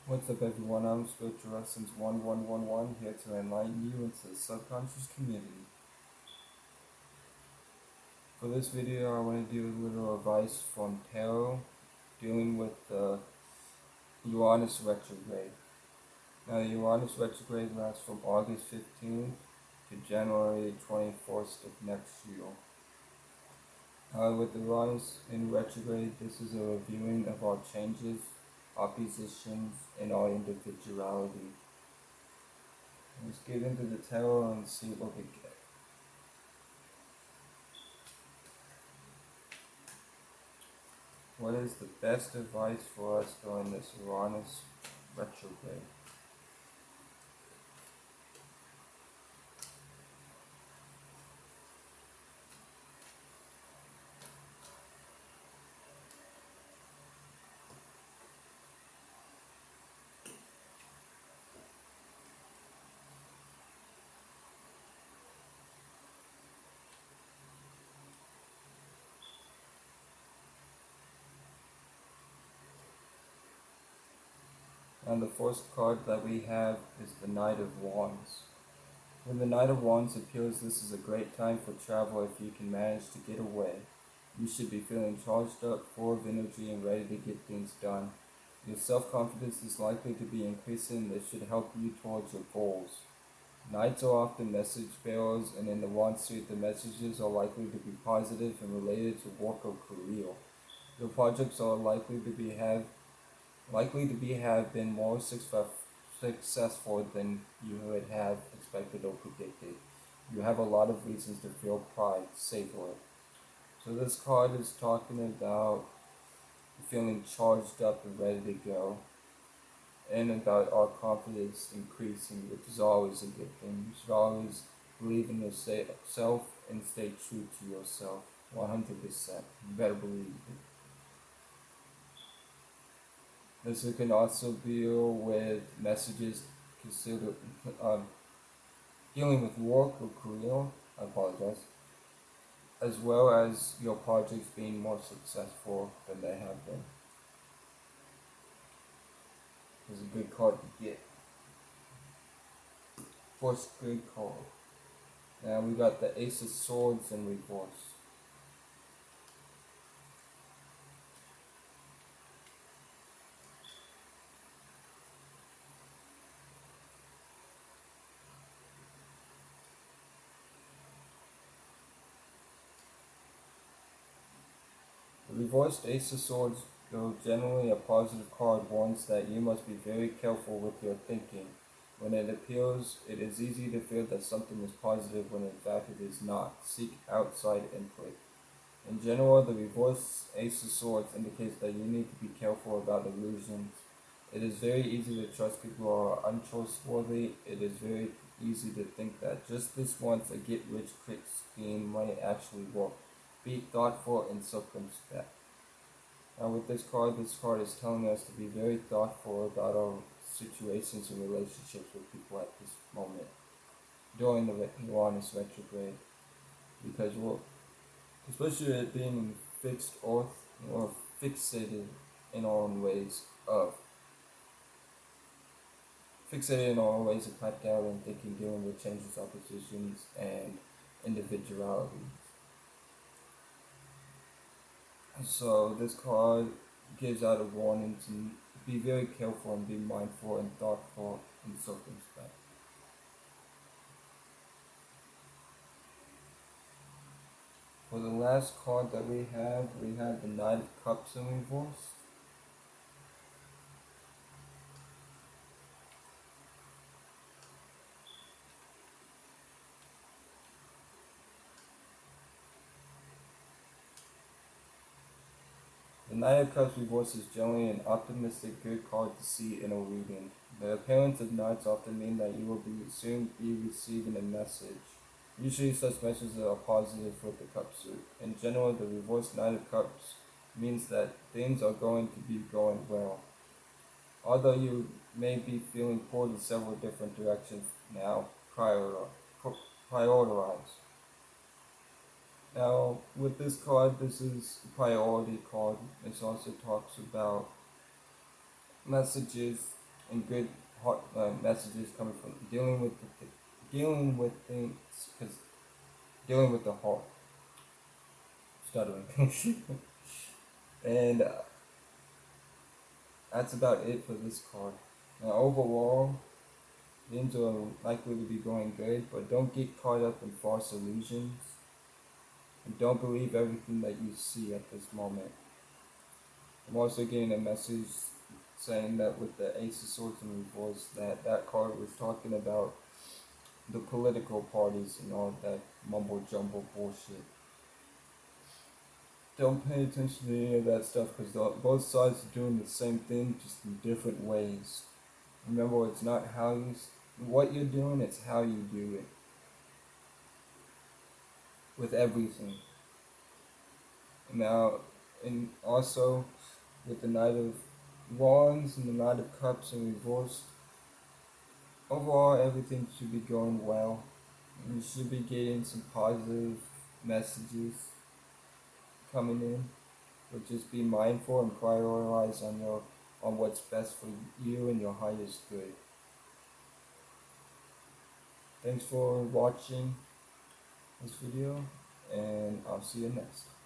What's up, everyone? I'm Spiritual Lessons 1111 here to enlighten you into the subconscious community. For this video, I want to do a little advice from tarot dealing with the Uranus Retrograde. Now, the Uranus Retrograde lasts from August 15th to January 21st of next year. With Uranus in retrograde, this is a reviewing of our changes, our positions, and our individuality. Let's get into the tarot and see what we get. What is the best advice for us during this Uranus retrograde? And the first card that we have is the Knight of Wands. When the Knight of Wands appears, this is a great time for travel if you can manage to get away. You should be feeling charged up, full of energy, and ready to get things done. Your self-confidence is likely to be increasing. This should help you towards your goals. Knights are often message bearers, and in the Wand suit, the messages are likely to be positive and related to work or career. Your projects are likely to have been more successful than you would have expected or predicted. You have a lot of reasons to feel pride, savor it. So this card is talking about feeling charged up and ready to go, and about our confidence increasing, which is always a good thing. You should always believe in yourself and stay true to yourself, 100%. You better believe it. This can also deal with messages considered dealing with work or career. I apologize. As well as your projects being more successful than they have been. It's a good card to get. First good card. Now we got the Ace of Swords in reverse. The reversed Ace of Swords, though generally a positive card, warns that you must be very careful with your thinking. When it appears, it is easy to feel that something is positive when in fact it is not. Seek outside input. In general, the reverse Ace of Swords indicates that you need to be careful about illusions. It is very easy to trust people who are untrustworthy. It is very easy to think that just this once a get-rich-quick scheme might actually work. Be thoughtful and circumspect. Now with this card is telling us to be very thoughtful about our situations and relationships with people at this moment during the Uranus retrograde, because especially it being in fixed earth, or fixated in our own ways of typed out and thinking, dealing with changes, oppositions, and individuality. So this card gives out a warning to be very careful and be mindful and thoughtful and circumspect. For the last card that we have the Knight of Cups in reverse. The Knight of Cups reverse is generally an optimistic, good card to see in a reading. The appearance of Knights often mean that you will soon be receiving a message. Usually such messages are positive with the Cup suit. In general, the reverse Knight of Cups means that things are going to be going well. Although you may be feeling pulled in several different directions now, prioritize. Now, with this card, this is a priority card. This also talks about messages and good heart messages coming from dealing with things, because dealing with the heart, stuttering, and that's about it for this card. Now overall, things are likely to be going good, but don't get caught up in false illusions, and don't believe everything that you see at this moment. I'm also getting a message saying that with the Ace of Swords in reverse, that card was talking about the political parties and all that mumbo jumbo bullshit. Don't pay attention to any of that stuff, because both sides are doing the same thing, just in different ways. Remember, it's not what you're doing, it's how you do it. With everything. Now, and also with the Knight of Wands and the Knight of Cups in reverse, overall everything should be going well. You should be getting some positive messages coming in, but just be mindful and prioritize on what's best for you and your highest good. Thanks for watching this video, and I'll see you next.